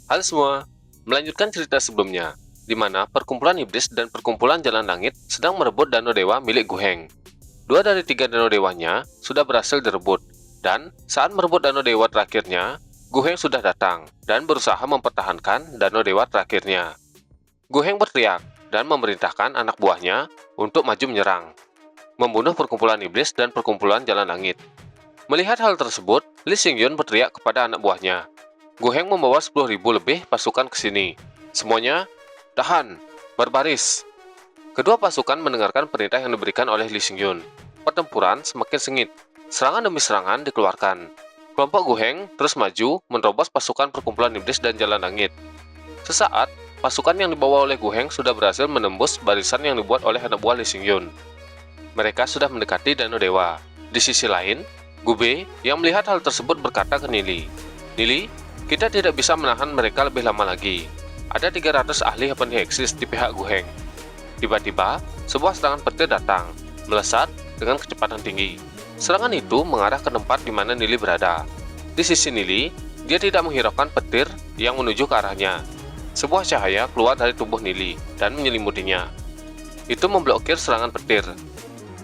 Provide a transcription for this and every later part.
Halo semua, melanjutkan cerita sebelumnya, di mana perkumpulan iblis dan perkumpulan jalan langit sedang merebut danau dewa milik Guheng. Dua dari tiga danau dewanya sudah berhasil direbut, dan saat merebut danau dewa terakhirnya, Guheng sudah datang dan berusaha mempertahankan danau dewa terakhirnya. Guheng berteriak dan memerintahkan anak buahnya untuk maju menyerang, membunuh perkumpulan iblis dan perkumpulan jalan langit. Melihat hal tersebut, Lee Xingyun berteriak kepada anak buahnya, Guheng membawa 10.000 lebih pasukan ke sini. Semuanya, tahan, berbaris. Kedua pasukan mendengarkan perintah yang diberikan oleh Lee Xingyun. Pertempuran semakin sengit. Serangan demi serangan dikeluarkan. Kelompok Guheng terus maju menerobos pasukan perkumpulan iblis dan jalan langit. Sesaat, pasukan yang dibawa oleh Guheng sudah berhasil menembus barisan yang dibuat oleh anak buah Lee Xingyun. Mereka sudah mendekati Danau Dewa. Di sisi lain, Gube yang melihat hal tersebut berkata ke Nili, Nili, kita tidak bisa menahan mereka lebih lama lagi. Ada 300 ahli Heavenly Axis di pihak Guheng. Tiba-tiba, sebuah serangan petir datang, melesat dengan kecepatan tinggi. Serangan itu mengarah ke tempat di mana Nili berada. Di sisi Nili, dia tidak menghiraukan petir yang menuju ke arahnya. Sebuah cahaya keluar dari tubuh Nili dan menyelimutinya. Itu memblokir serangan petir.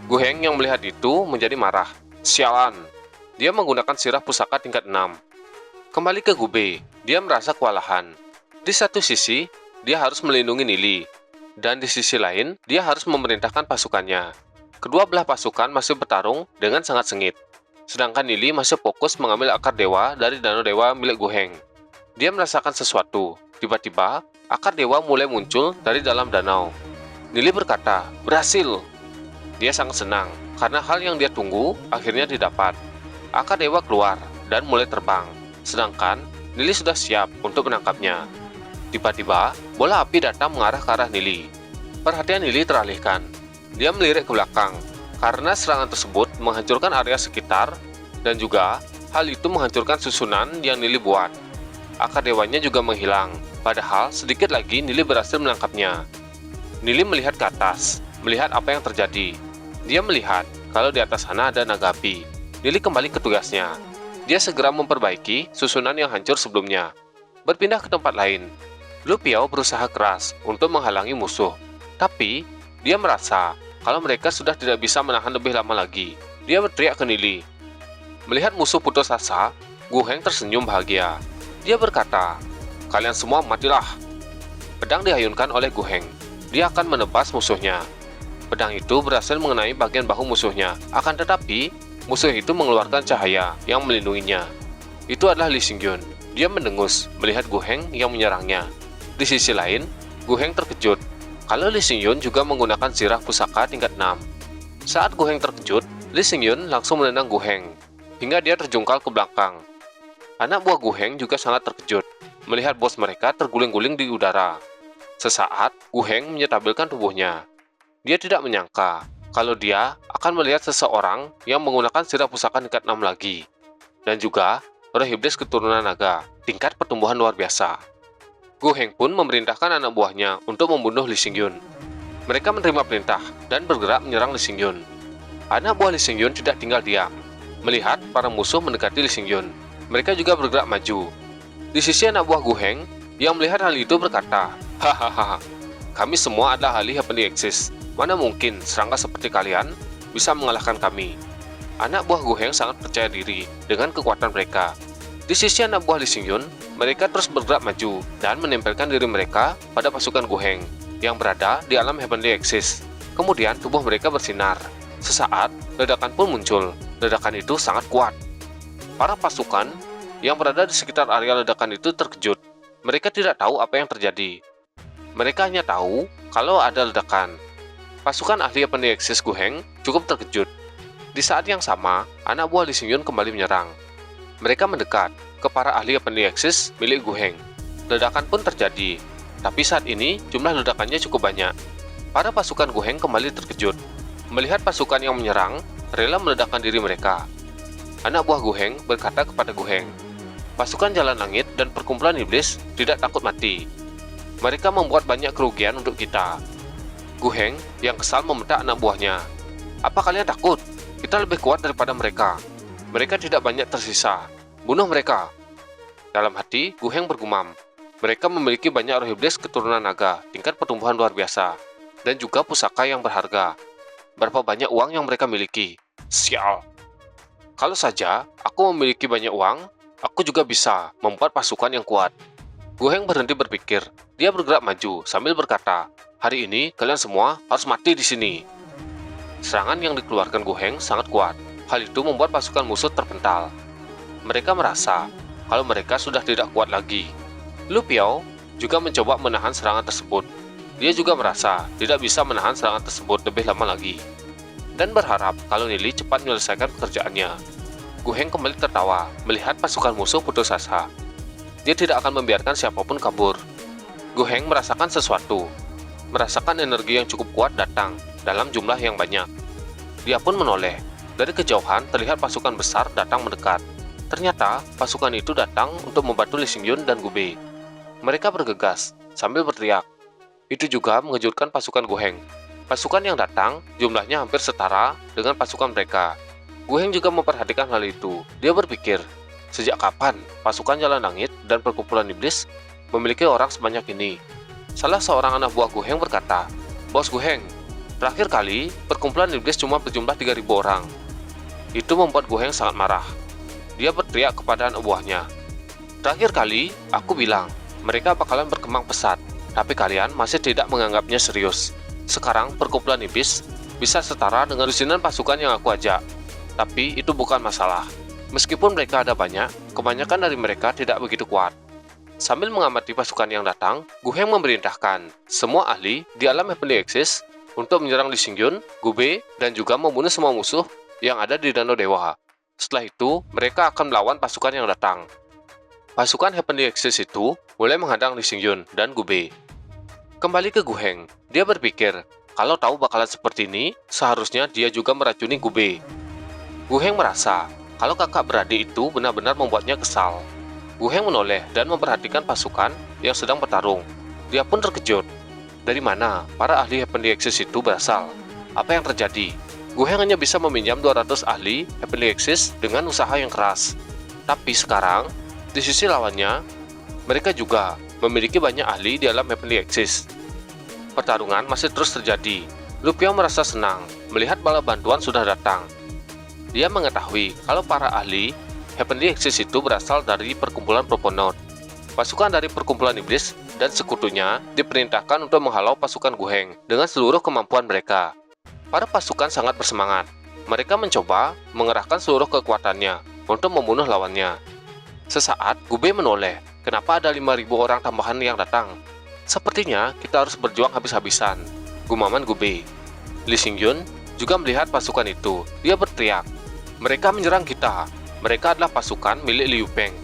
Guheng yang melihat itu menjadi marah. Sialan! Dia menggunakan sirah pusaka tingkat 6. Kembali ke Gube, dia merasa kewalahan. Di satu sisi, dia harus melindungi Nili, dan di sisi lain, dia harus memerintahkan pasukannya. Kedua belah pasukan masih bertarung dengan sangat sengit, sedangkan Nili masih fokus mengambil akar dewa dari danau dewa milik Guheng. Dia merasakan sesuatu. Tiba-tiba, akar dewa mulai muncul dari dalam danau. Nili berkata, berhasil! Dia sangat senang, karena hal yang dia tunggu akhirnya didapat. Akar dewa keluar dan mulai terbang. Sedangkan, Nili sudah siap untuk menangkapnya. Tiba-tiba, bola api datang mengarah ke arah Nili. Perhatian Nili teralihkan. Dia melirik ke belakang, karena serangan tersebut menghancurkan area sekitar, dan juga hal itu menghancurkan susunan yang Nili buat. Akar dewanya juga menghilang, padahal sedikit lagi Nili berhasil menangkapnya. Nili melihat ke atas, melihat apa yang terjadi. Dia melihat kalau di atas sana ada naga api. Nili kembali ke tugasnya. Dia segera memperbaiki susunan yang hancur sebelumnya. Berpindah ke tempat lain. Lu Piao berusaha keras untuk menghalangi musuh. Tapi, dia merasa kalau mereka sudah tidak bisa menahan lebih lama lagi. Dia berteriak ke Nili. Melihat musuh putus asa, Guheng tersenyum bahagia. Dia berkata, kalian semua matilah. Pedang dihayunkan oleh Guheng. Dia akan menebas musuhnya. Pedang itu berhasil mengenai bagian bahu musuhnya. Akan tetapi, musuh itu mengeluarkan cahaya yang melindunginya. Itu adalah Lee Xingyun. Dia mendengus melihat Guheng yang menyerangnya. Di sisi lain, Guheng terkejut kalau Lee Xingyun juga menggunakan sirah pusaka tingkat 6. Saat Guheng terkejut, Lee Xingyun langsung menendang Guheng hingga dia terjungkal ke belakang. Anak buah Guheng juga sangat terkejut melihat bos mereka terguling-guling di udara. Sesaat, Guheng menyetabilkan tubuhnya. Dia tidak menyangka kalau dia akan melihat seseorang yang menggunakan sirah pusaka tingkat 6 lagi. Dan juga roh iblis keturunan naga, tingkat pertumbuhan luar biasa. Guheng pun memerintahkan anak buahnya untuk membunuh Lee Xingyun. Mereka menerima perintah dan bergerak menyerang Lee Xingyun. Anak buah Lee Xingyun tidak tinggal diam. Melihat para musuh mendekati Lee Xingyun, mereka juga bergerak maju. Di sisi anak buah Guheng, yang melihat hal itu berkata, hahaha, kami semua adalah ahli Heavenly Axis. Mana mungkin serangga seperti kalian bisa mengalahkan kami. Anak buah Guheng sangat percaya diri dengan kekuatan mereka. Di sisi anak buah Lee Xingyun, mereka terus bergerak maju dan menempelkan diri mereka pada pasukan Guheng yang berada di alam Heavenly Axis. Kemudian tubuh mereka bersinar. Sesaat, ledakan pun muncul. Ledakan itu sangat kuat. Para pasukan yang berada di sekitar area ledakan itu terkejut. Mereka tidak tahu apa yang terjadi. Mereka hanya tahu kalau ada ledakan. Pasukan ahli Heavenly Axis Guheng cukup terkejut. Di saat yang sama, anak buah Lee Xingyun kembali menyerang. Mereka mendekat ke para ahli Heavenly Axis milik Guheng. Ledakan pun terjadi, tapi saat ini jumlah ledakannya cukup banyak. Para pasukan Guheng kembali terkejut. Melihat pasukan yang menyerang, rela meledakkan diri mereka. Anak buah Guheng berkata kepada Guheng, pasukan Jalan Langit dan Perkumpulan Iblis tidak takut mati. Mereka membuat banyak kerugian untuk kita. Guheng yang kesal membentak anak buahnya. Apa kalian takut? Kita lebih kuat daripada mereka. Mereka tidak banyak tersisa. Bunuh mereka. Dalam hati, Guheng bergumam. Mereka memiliki banyak roh iblis keturunan naga, tingkat pertumbuhan luar biasa, dan juga pusaka yang berharga. Berapa banyak uang yang mereka miliki? Sial! Kalau saja aku memiliki banyak uang, aku juga bisa membuat pasukan yang kuat. Gu Heng berhenti berpikir. Dia bergerak maju sambil berkata, "Hari ini kalian semua harus mati di sini." Serangan yang dikeluarkan Gu Heng sangat kuat. Hal itu membuat pasukan musuh terpental. Mereka merasa kalau mereka sudah tidak kuat lagi. Lu Piao juga mencoba menahan serangan tersebut. Dia juga merasa tidak bisa menahan serangan tersebut lebih lama lagi, dan berharap kalau Nili cepat menyelesaikan pekerjaannya. Gu Heng kembali tertawa melihat pasukan musuh putus asa. Dia tidak akan membiarkan siapapun kabur. Gu Heng merasakan sesuatu, merasakan energi yang cukup kuat datang dalam jumlah yang banyak. Dia pun menoleh. Dari kejauhan terlihat pasukan besar datang mendekat. Ternyata pasukan itu datang untuk membantu Lee Xingyun dan Gu Bei. Mereka bergegas sambil berteriak. Itu juga mengejutkan pasukan Gu Heng. Pasukan yang datang jumlahnya hampir setara dengan pasukan mereka. Gu Heng juga memperhatikan hal itu. Dia berpikir, sejak kapan pasukan Jalan Langit dan perkumpulan iblis memiliki orang sebanyak ini? Salah seorang anak buah Gu Heng berkata, "Bos Gu Heng, terakhir kali perkumpulan iblis cuma berjumlah 3.000 orang." Itu membuat Gu Heng sangat marah. Dia berteriak kepada anak buahnya, "Terakhir kali aku bilang mereka bakalan berkembang pesat, tapi kalian masih tidak menganggapnya serius. Sekarang perkumpulan iblis bisa setara dengan lusinan pasukan yang aku ajak. Tapi itu bukan masalah. Meskipun mereka ada banyak, kebanyakan dari mereka tidak begitu kuat." Sambil mengamati pasukan yang datang, Gu Heng memerintahkan semua ahli di alam Heavenly Axis untuk menyerang Lee Xingyun, Gu Bei, dan juga membunuh semua musuh yang ada di Danau Dewa. Setelah itu, mereka akan melawan pasukan yang datang. Pasukan Heavenly Axis itu mulai menghadang Lee Xingyun dan Gu Bei. Kembali ke Gu Heng, dia berpikir, kalau tahu bakalan seperti ini, seharusnya dia juga meracuni Gu Bei. Gu Heng merasa kalau kakak beradik itu benar-benar membuatnya kesal. Gu Heng menoleh dan memperhatikan pasukan yang sedang bertarung. Dia pun terkejut. Dari mana para ahli Heavenly Axis itu berasal? Apa yang terjadi? Gu Heng hanya bisa meminjam 200 ahli Heavenly Axis dengan usaha yang keras. Tapi sekarang, di sisi lawannya, mereka juga memiliki banyak ahli di alam Heavenly Axis. Pertarungan masih terus terjadi. Lu Piao merasa senang melihat bala bantuan sudah datang. Dia mengetahui kalau para ahli Heavenly Axis itu berasal dari perkumpulan Proponot. Pasukan dari perkumpulan iblis dan sekutunya diperintahkan untuk menghalau pasukan Gu Heng dengan seluruh kemampuan mereka. Para pasukan sangat bersemangat. Mereka mencoba mengerahkan seluruh kekuatannya untuk membunuh lawannya. Sesaat, Gu Bei menoleh. Kenapa ada 5.000 orang tambahan yang datang? Sepertinya kita harus berjuang habis-habisan, gumaman Gu Bei. Lee Xingyun juga melihat pasukan itu. Dia berteriak, "Mereka menyerang kita. Mereka adalah pasukan milik Liu Peng."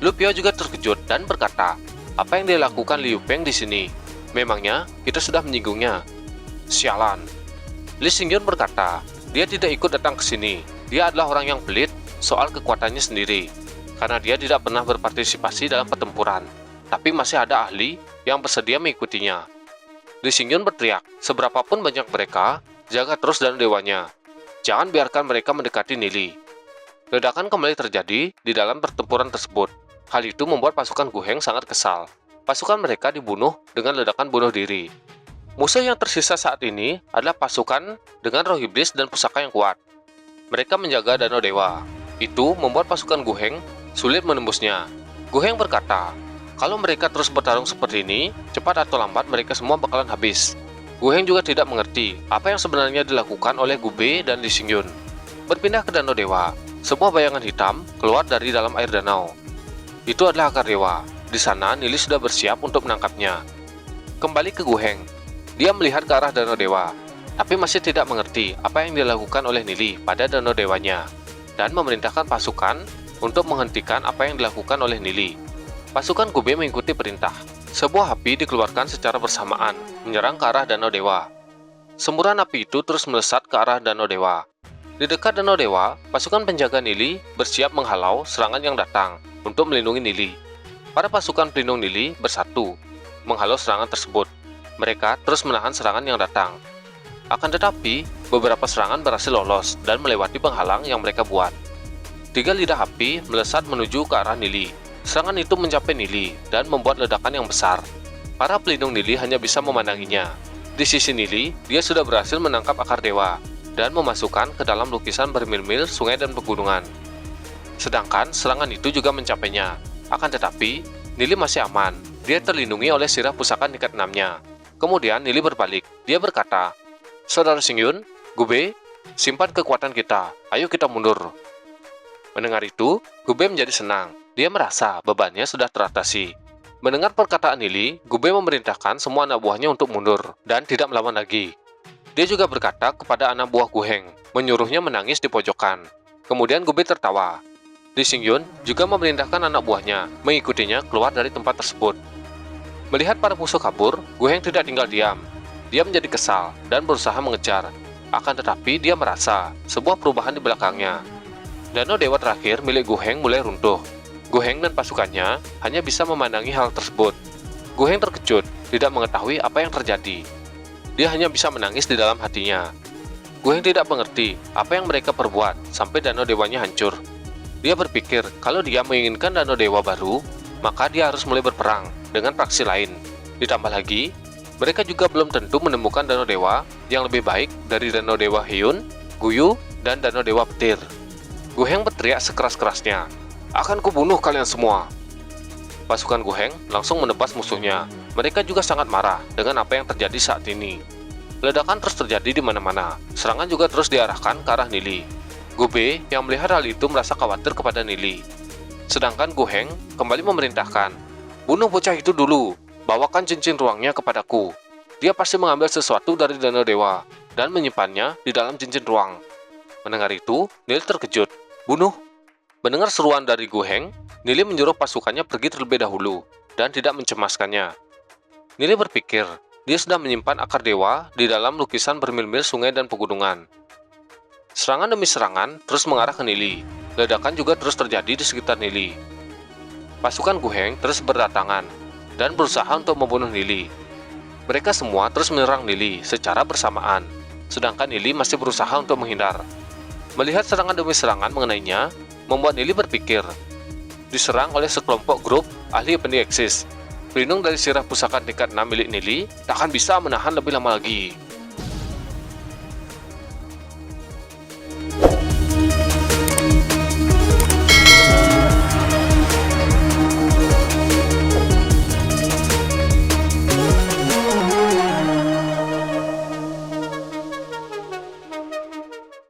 Lu Piao juga terkejut dan berkata, "Apa yang dilakukan Liu Peng di sini? Memangnya kita sudah menyinggungnya?" "Sialan." Lee Xingyun berkata, "Dia tidak ikut datang ke sini. Dia adalah orang yang pelit soal kekuatannya sendiri, karena dia tidak pernah berpartisipasi dalam pertempuran. Tapi masih ada ahli yang bersedia mengikutinya." Lee Xingyun berteriak, "Seberapapun banyak mereka, jaga terus dan dewanya. Jangan biarkan mereka mendekati Nili." Ledakan kembali terjadi di dalam pertempuran tersebut. Hal itu membuat pasukan Gu Heng sangat kesal. Pasukan mereka dibunuh dengan ledakan bunuh diri. Musuh yang tersisa saat ini adalah pasukan dengan roh iblis dan pusaka yang kuat. Mereka menjaga Danau Dewa. Itu membuat pasukan Gu Heng sulit menembusnya. Gu Heng berkata, kalau mereka terus bertarung seperti ini, cepat atau lambat mereka semua bakalan habis. Gu Heng juga tidak mengerti apa yang sebenarnya dilakukan oleh Gu Bei dan Lee Xingyun. Berpindah ke Danau Dewa, sebuah bayangan hitam keluar dari dalam air danau. Itu adalah akar dewa. Di sana Nili sudah bersiap untuk menangkapnya. Kembali ke Gu Heng, dia melihat ke arah Danau Dewa, tapi masih tidak mengerti apa yang dilakukan oleh Nili pada Danau Dewanya, dan memerintahkan pasukan untuk menghentikan apa yang dilakukan oleh Nili. Pasukan Gu Bei mengikuti perintah. Sebuah api dikeluarkan secara bersamaan, menyerang ke arah Danau Dewa. Semburan api itu terus melesat ke arah Danau Dewa. Di dekat Danau Dewa, pasukan penjaga Nili bersiap menghalau serangan yang datang untuk melindungi Nili. Para pasukan pelindung Nili bersatu, menghalau serangan tersebut. Mereka terus menahan serangan yang datang. Akan tetapi, beberapa serangan berhasil lolos dan melewati penghalang yang mereka buat. 3 lidah api melesat menuju ke arah Nili. Serangan itu mencapai Nili dan membuat ledakan yang besar. Para pelindung Nili hanya bisa memandanginya. Di sisi Nili, dia sudah berhasil menangkap akar dewa dan memasukkan ke dalam lukisan bermil-mil sungai dan pegunungan. Sedangkan serangan itu juga mencapainya. Akan tetapi, Nili masih aman. Dia terlindungi oleh sirah pusaka tingkat 6-nya. Kemudian Nili berbalik. Dia berkata, "Saudara Xingyun, Gube, simpan kekuatan kita. Ayo kita mundur." Mendengar itu, Gube menjadi senang. Dia merasa bebannya sudah teratasi. Mendengar perkataan Nili, Gube memerintahkan semua anak buahnya untuk mundur dan tidak melawan lagi. Dia juga berkata kepada anak buah Guheng, menyuruhnya menangis di pojokan. Kemudian Gube tertawa. Li Xingyun juga memerintahkan anak buahnya mengikutinya keluar dari tempat tersebut. Melihat para musuh kabur, Guheng tidak tinggal diam. Dia menjadi kesal dan berusaha mengejar. Akan tetapi dia merasa sebuah perubahan di belakangnya. Danau dewa terakhir milik Guheng mulai runtuh. Guheng dan pasukannya hanya bisa memandangi hal tersebut. Guheng terkejut, tidak mengetahui apa yang terjadi. Dia hanya bisa menangis di dalam hatinya. Guheng tidak mengerti apa yang mereka perbuat sampai danau dewanya hancur. Dia berpikir kalau dia menginginkan danau dewa baru, maka dia harus mulai berperang dengan praksi lain. Ditambah lagi, mereka juga belum tentu menemukan danau dewa yang lebih baik dari danau dewa Hyun, Guyu, dan danau dewa petir. Guheng berteriak sekeras-kerasnya, "Akan kubunuh kalian semua!" Pasukan Guheng langsung menebas musuhnya. Mereka juga sangat marah dengan apa yang terjadi saat ini. Ledakan terus terjadi di mana-mana. Serangan juga terus diarahkan ke arah Nili. Gube yang melihat hal itu merasa khawatir kepada Nili. Sedangkan Guheng kembali memerintahkan, "Bunuh bocah itu dulu. Bawakan cincin ruangnya kepadaku. Dia pasti mengambil sesuatu dari danau dewa dan menyimpannya di dalam cincin ruang." Mendengar itu, Nili terkejut. "Bunuh!" Mendengar seruan dari Guheng, Nili menyuruh pasukannya pergi terlebih dahulu dan tidak mencemaskannya. Nili berpikir, dia sudah menyimpan akar dewa di dalam lukisan bermil-mil sungai dan pegunungan. Serangan demi serangan terus mengarah ke Nili. Ledakan juga terus terjadi di sekitar Nili. Pasukan Guheng terus berdatangan dan berusaha untuk membunuh Nili. Mereka semua terus menyerang Nili secara bersamaan, sedangkan Nili masih berusaha untuk menghindar. Melihat serangan demi serangan mengenainya, membuat Nili berpikir, diserang oleh sekelompok grup ahli pendieksis. Pelindung dari sirah pusaka tingkat 6 milik Nili tak akan bisa menahan lebih lama lagi.